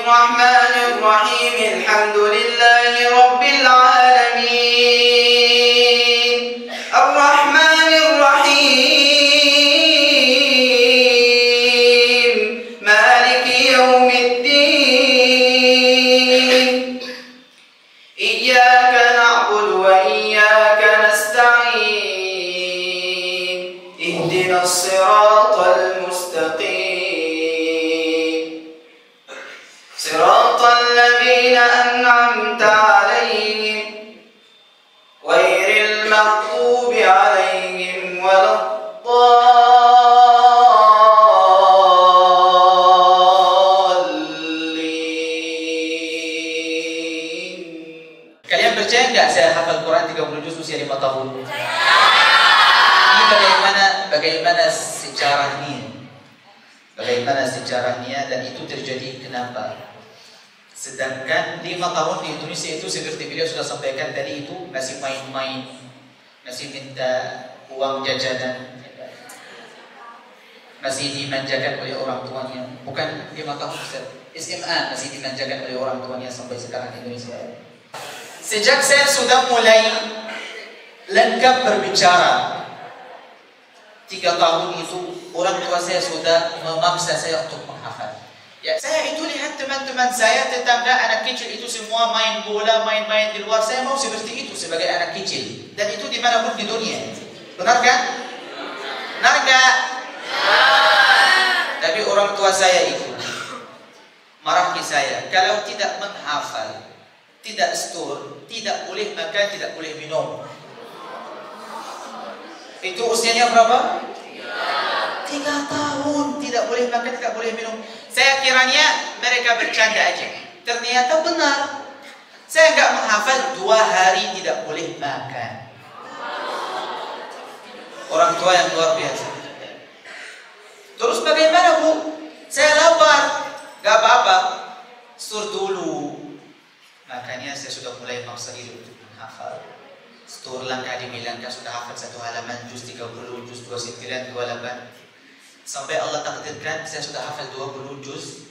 Bismillahirrahmanirrahim. Alhamdulillahi rabbil alamin. Ar-Rahmanir Rahim. Maliki yaumiddin. Iyyaka na'budu wa iyyaka nasta'in. Ihdinas siratal mustaqim. صراط الذين أنعمت عليهم غير المغضوب عليهم ولا الضالين. Kalian percaya nggak saya hafal Quran 30 juz usia 5 tahun? Ini bagaimana sejarahnya? Bagaimana sejarahnya dan itu terjadi kenapa? Sedangkan 5 tahun di Indonesia itu seperti beliau sudah sampaikan tadi itu masih main-main, masih minta uang jajanan, masih dimanjakan oleh orang tuanya. Bukan 5 tahun SMA masih dimanjakan oleh orang tuanya sampai sekarang di Indonesia. Sejak saya sudah mulai lengkap berbicara 3 tahun itu orang tua saya sudah memaksa saya untuk menghafal. Ya, saya itu lihat teman-teman saya, tetangga, anak kecil itu semua main bola, main-main di luar. Saya mau seperti itu sebagai anak kecil. Dan itu dimanapun di dunia. Benar kan? Benar enggak? Tapi orang tua saya itu marah ke saya. Kalau tidak menghafal, tidak setor, tidak boleh makan, tidak boleh minum. Itu usianya berapa? 3 tahun, tidak boleh makan, tidak boleh minum. Saya kiranya mereka bercanda aja. Ternyata benar. Saya nggak menghafal 2 hari tidak boleh makan. Orang tua yang luar biasa. Terus bagaimana Bu? Saya lapar. Gak apa-apa. Setor dulu. Makanya saya sudah mulai maksa diri untuk menghafal. Setor langkah demi langkah sudah hafal 1 halaman, juz 30, juz 29, 28. Sampai Allah takdirkan saya sudah hafal 20 juz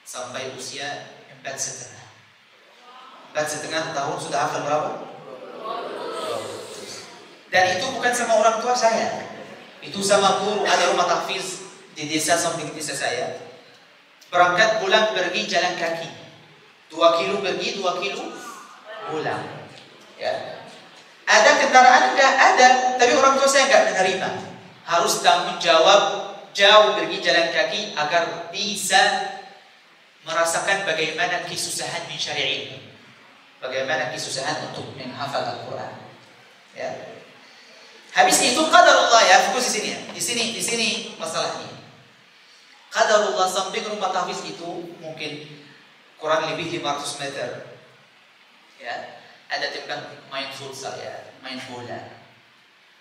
sampai usia 4,5. 4,5 tahun sudah hafal berapa? 20 juz. Dan itu bukan sama orang tua saya. Itu sama guru, ada rumah tahfiz di desa samping desa saya. Berangkat pulang pergi jalan kaki. 2 kilo pergi, 2 kilo pulang. Ya. Ada kendaraan? Enggak ada. Tapi orang tua saya enggak menerima. Harus tanggung jawab jauh pergi jalan kaki agar bisa merasakan bagaimana kesusahan mencari ilmu, bagaimana kesusahan untuk menghafal Al-Quran. Ya. Habis itu qadarullah, ya, fokus di sini ya. Di sini masalahnya. Qadarullah samping rumah tahfiz itu mungkin kurang lebih 500 meter. Ya, ada tempat main futsal ya, main bola.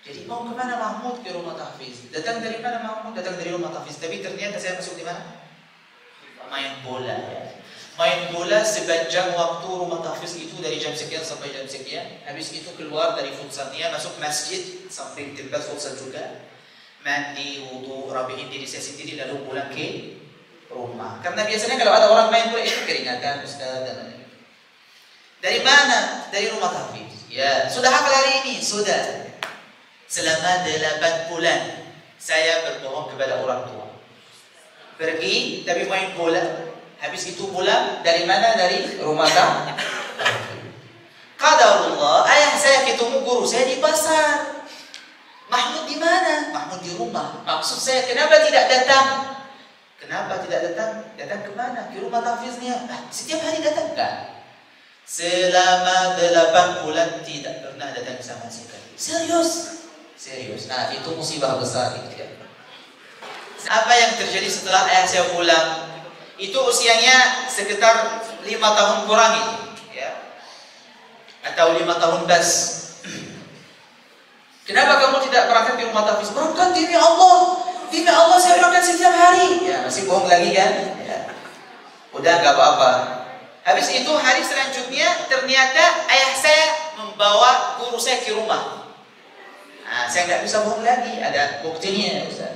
Jadi mau kemana Mahmud? Ke rumah tahfiz. Datang dari mana Mahmud? Datang dari rumah tahfiz. Tapi ternyata saya masuk di mana? Main bola ya. Main bola sepanjang waktu rumah tahfiz itu dari jam sekian sampai jam sekian. Habis itu keluar dari futsalnya, masuk masjid samping tempat futsal juga. Mandi, wudu, rapihin diri saya sendiri lalu pulang ke rumah. Karena biasanya kalau ada orang main bola itu keringatan, Ustaz dan lain-lain. Dari mana? Dari rumah tahfiz. Ya, sudah hafal hari ini? Sudah. Selama 8 bulan saya berbohong kepada orang tua. Pergi tapi main bola. Habis itu pulang dari mana? Dari rumah tahfiz. Qadarullah, ayah saya ketemu guru saya di pasar. Mahmud di mana? Mahmud di rumah. Maksud saya kenapa tidak datang? Kenapa tidak datang? Datang ke mana? Ke rumah tahfiznya. Setiap hari datang kan? Selama 8 bulan tidak pernah datang sama sekali. Serius. Nah, itu musibah besar itu ya. Apa yang terjadi setelah ayah saya pulang? Itu usianya sekitar 5 tahun kurang itu, ya. Atau 5 tahun bas. Kenapa kamu tidak berangkat di rumah tahfiz? Berangkat demi Allah. Demi Allah saya berangkat setiap hari. Ya, masih bohong lagi kan? Ya. Udah nggak apa-apa. Habis itu hari selanjutnya ternyata ayah saya membawa guru saya ke rumah. Nah, saya nggak bisa bohong lagi, ada buktinya ya Ustaz.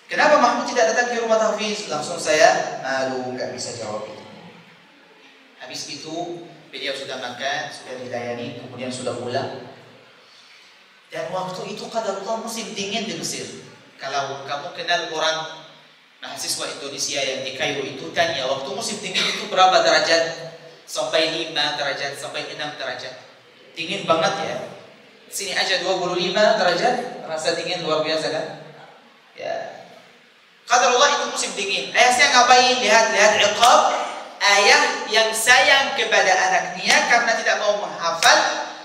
Kenapa Mahmud tidak datang ke rumah tahfiz? Langsung saya malu, nggak bisa jawab itu. Habis itu beliau sudah makan, sudah dilayani, kemudian sudah pulang. Dan waktu itu qadarullah musim dingin di Mesir. Kalau kamu kenal orang mahasiswa Indonesia yang di Kairo itu, tanya waktu musim dingin itu berapa derajat? Sampai 5 derajat, sampai 6 derajat. Dingin banget ya. Sini aja 25 derajat, rasa dingin luar biasa kan? Ya. Qadarullah itu musim dingin. Ayah saya ngapain? Lihat iqab ayah yang sayang kepada anaknya karena tidak mau menghafal,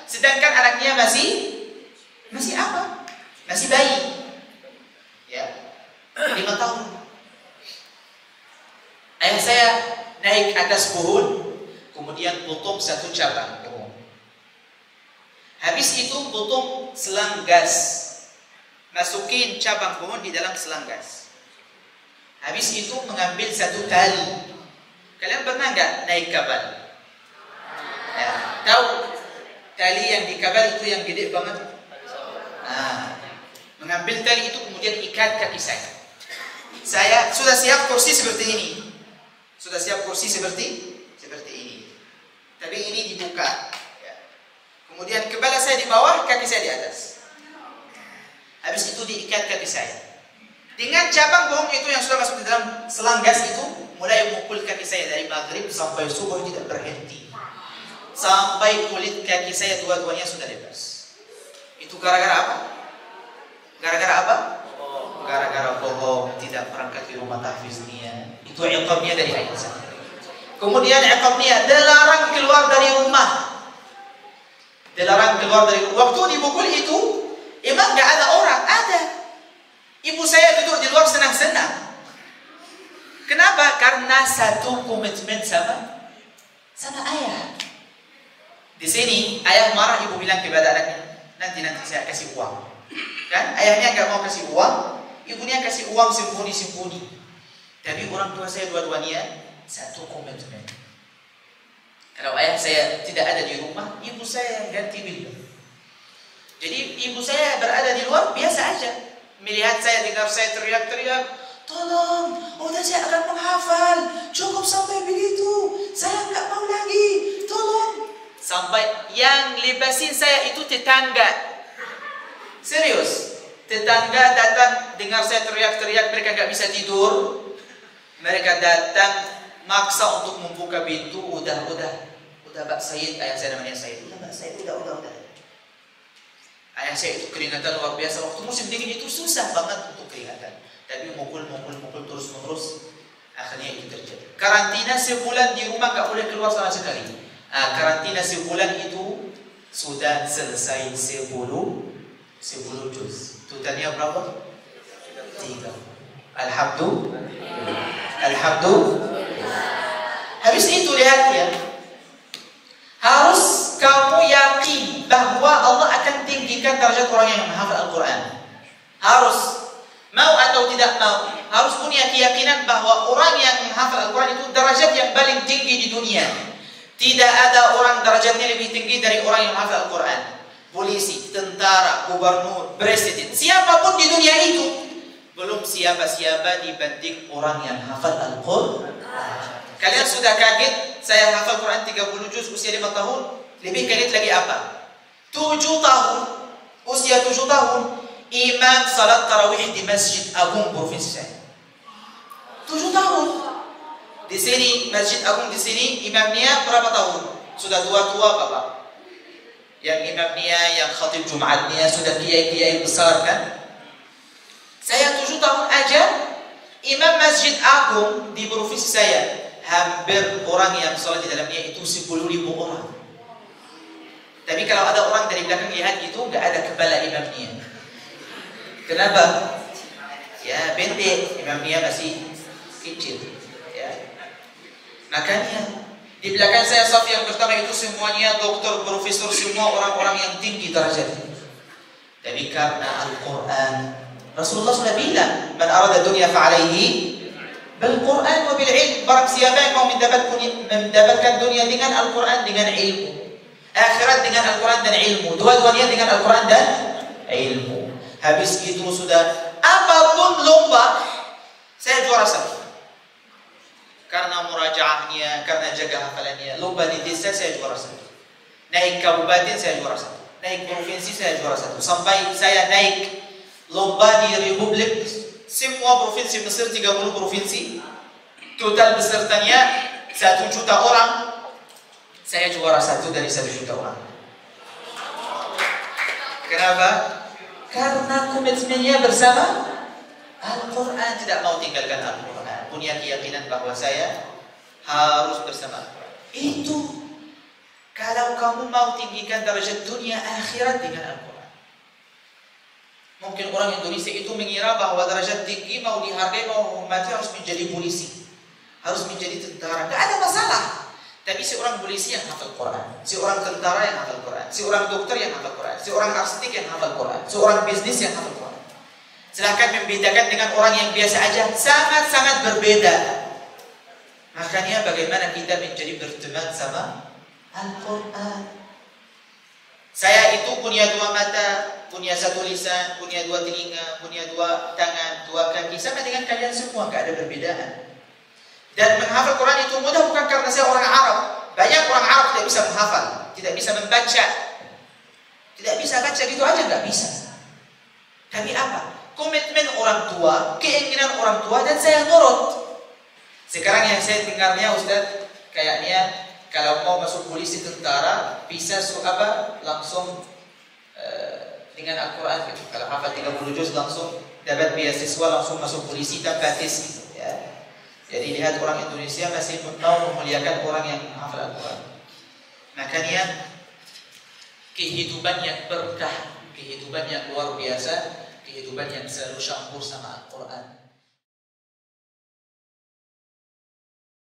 sedangkan anaknya masih apa? Masih bayi. Ya. 5 tahun. Ayah saya naik atas pohon, kemudian potong satu cabang pohon. Habis itu potong selang gas. Masukin cabang pohon di dalam selang gas. Habis itu mengambil satu tali. Kalian pernah nggak naik kabel? Ya, tahu tali yang di kabel itu yang gede banget? Nah, mengambil tali itu kemudian ikat kaki saya. Saya sudah siap kursi seperti ini. Sudah siap kursi seperti ini. Tapi ini dibuka. Ya. Kemudian kepala saya di bawah, kaki saya di atas. Habis itu diikat kaki saya. Dengan cabang pohon itu yang sudah masuk di dalam selang gas itu, mulai memukul kaki saya dari maghrib sampai subuh tidak berhenti. Sampai kulit kaki saya dua-duanya sudah lepas. Itu gara-gara apa? Gara-gara apa? Gara-gara bohong, tidak berangkat di rumah tahfiznya. Itu iqabnya dari ayat saya. Kemudian iqabnya dilarang keluar dari rumah. Dilarang keluar dari rumah. Waktu dipukul itu, emang gak ada orang, ada. Ibu saya duduk di luar senang-senang. Kenapa? Karena satu komitmen sama ayah. Di sini ayah marah, ibu bilang kepada anaknya, nanti saya kasih uang. Kan? Ayahnya nggak mau kasih uang, ibunya kasih uang simpuni. Tapi orang tua saya dua-duanya satu komitmen. Kalau ayah saya tidak ada di rumah, ibu saya yang ganti bil. Jadi ibu saya berada di luar biasa aja. Melihat saya, dengar saya teriak-teriak, tolong, udah saya akan menghafal, cukup sampai begitu, saya nggak mau lagi, tolong. Sampai yang lepasin saya itu tetangga. Serius, tetangga datang dengar saya teriak-teriak, mereka nggak bisa tidur. Mereka datang maksa untuk membuka pintu. Udah Pak Said, ayah saya namanya Said. Udah Pak Said, udah. Ayah saya itu keringatan luar biasa. Waktu musim dingin itu susah banget untuk keringatan. Tapi mukul terus-menerus. Akhirnya itu terjadi. Karantina sebulan di rumah nggak boleh keluar sama sekali. Karantina sebulan itu sudah selesai 10 juz. Totalnya berapa? 3. Alhamdulillah. Habis itu lihat ya. Harus kamu yakin bahwa Allah akan tinggikan derajat orang yang menghafal Al-Quran. Harus, mau atau tidak mau, harus punya keyakinan bahwa orang yang menghafal Al-Quran itu derajat yang paling tinggi di dunia. Tidak ada orang derajatnya lebih tinggi dari orang yang menghafal Al-Quran. Polisi, tentara, gubernur, presiden, siapapun di dunia itu belum siapa-siapa dibanding orang yang hafal Al-Quran. Kalian sudah kaget saya hafal Quran 30 juz usia 5 tahun? Lebih kaget lagi apa? 7 tahun, usia 7 tahun, imam salat tarawih di Masjid Agung provinsi saya. 7 tahun. Di sini Masjid Agung di sini imamnya berapa tahun? Sudah tua-tua Bapak. Yang imamnya, yang khatib Jumatnya sudah kiai-kiai besar kan? Saya 7 tahun aja imam Masjid Agung di provinsi saya. Hampir orang yang sholat di dalamnya itu 10.000 orang. Tapi kalau ada orang dari belakang lihat itu nggak ada kepala imamnya. Kenapa? Ya pendek, imamnya masih kecil. Ya. Makanya di belakang saya saf yang pertama itu semuanya doktor, profesor, semua orang-orang yang tinggi derajatnya. Tapi karena Al-Quran, Rasulullah sudah bilang, "Man arada dunya fa'alaihi Al-Quran wa bil-ilm." Barang siapa yang mau mendapatkan dunia dengan Al-Quran, dengan ilmu, akhirat dengan Al-Quran dan ilmu, dua-duanya dengan Al-Quran dan ilmu. Habis itu sudah apapun lomba Saya juara 1. Karena murajaahnya, karena jaga hafalannya. Lomba di desa saya juara 1. Naik kabupaten saya juara 1. Naik provinsi saya juara 1. Sampai saya naik lomba di Republik, semua provinsi Mesir, 30 provinsi. Total pesertanya 1 juta orang. Saya juara 1 dari 1 juta orang. Kenapa? Karena komitmennya bersama Al-Quran, tidak mau tinggalkan Al-Quran. Punya keyakinan bahwa saya harus bersama Al-Quran. Itu kalau kamu mau tinggikan derajat dunia akhirat dengan Al-Quran. Mungkin orang Indonesia itu mengira bahwa derajat tinggi mau dihargai, mau menghormati harus menjadi polisi, harus menjadi tentara. Tidak ada masalah. Tapi seorang polisi yang hafal Quran, seorang tentara yang hafal Quran, seorang dokter yang hafal Quran, seorang arsitek yang hafal Quran, seorang bisnis yang hafal Quran. Silahkan membedakan dengan orang yang biasa aja, sangat-sangat berbeda. Makanya bagaimana kita menjadi berteman sama Al-Quran. Saya itu punya 2 mata, punya 1 lisan, punya 2 telinga, punya 2 tangan, 2 kaki, sama dengan kalian semua, gak ada perbedaan. Dan menghafal Quran itu mudah bukan karena saya orang Arab. Banyak orang Arab tidak bisa menghafal, tidak bisa membaca, tidak bisa baca gitu aja, gak bisa. Tapi apa? Komitmen orang tua, keinginan orang tua, dan saya nurut. Sekarang yang saya dengarnya Ustaz, kayaknya kalau mau masuk polisi tentara bisa langsung dengan Al-Quran gitu. Kalau hafal 30 juz langsung dapat beasiswa, langsung masuk polisi tanpa tes gitu, ya. Jadi lihat orang Indonesia masih mau memuliakan orang yang hafal Al-Quran. Makanya kehidupan yang berkah, kehidupan yang luar biasa, kehidupan yang selalu campur sama Al-Quran.